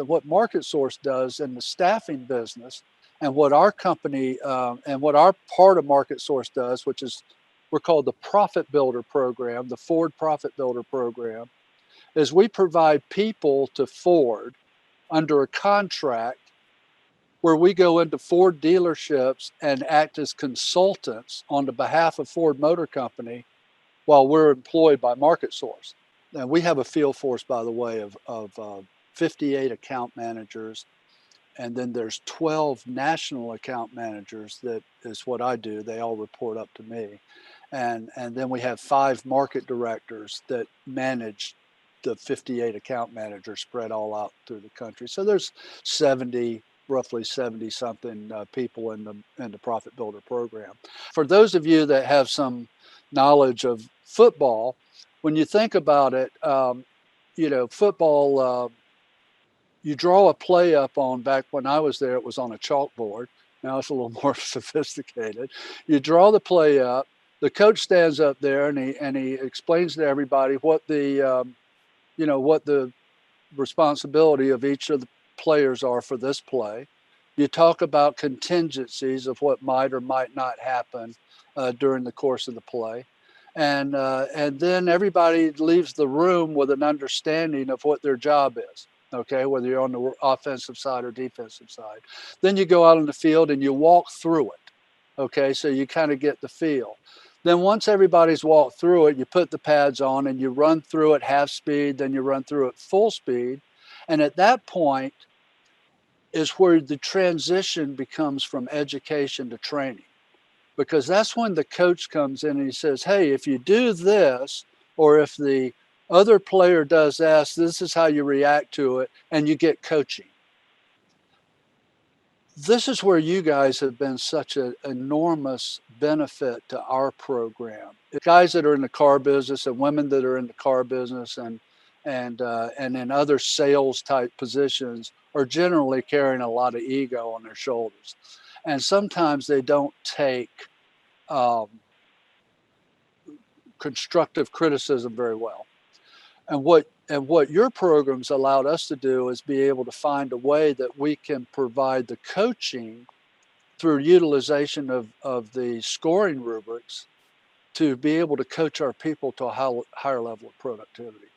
what Market Source does in the staffing business, and what our company and what our part of Market Source does, which is we're called the Profit Builder Program, the Ford Profit Builder Program, is we provide people to Ford under a contract where we go into Ford dealerships and act as consultants on the behalf of Ford Motor Company while we're employed by Market Source. And we have a field force, by the way, of 58 account managers. And then there's 12 national account managers. That is what I do. They all report up to me. And then we have 5 market directors that manage the 58 account managers spread all out through the country. So there's roughly 70 something people in the Profit Builder program. For those of you that have some knowledge of football, when you think about it, football, you draw a play up on, back when I was there, it was on a chalkboard. Now it's a little more sophisticated. You draw the play up, the coach stands up there and he explains to everybody what the responsibility of each of the players are for this play. You talk about contingencies of what might or might not happen during the course of the play. And then everybody leaves the room with an understanding of what their job is, okay, whether you're on the offensive side or defensive side. Then you go out on the field and you walk through it, okay, so you kind of get the feel. Then once everybody's walked through it, you put the pads on and you run through it half speed, then you run through it full speed. And at that point is where the transition becomes from education to training. Because that's when the coach comes in and he says, hey, if you do this, or if the other player does this is how you react to it, and you get coaching. This is where you guys have been such an enormous benefit to our program. Guys that are in the car business and women that are in the car business and in other sales type positions are generally carrying a lot of ego on their shoulders. And sometimes they don't take constructive criticism very well. And what your programs allowed us to do is be able to find a way that we can provide the coaching through utilization of the scoring rubrics to be able to coach our people to a higher level of productivity.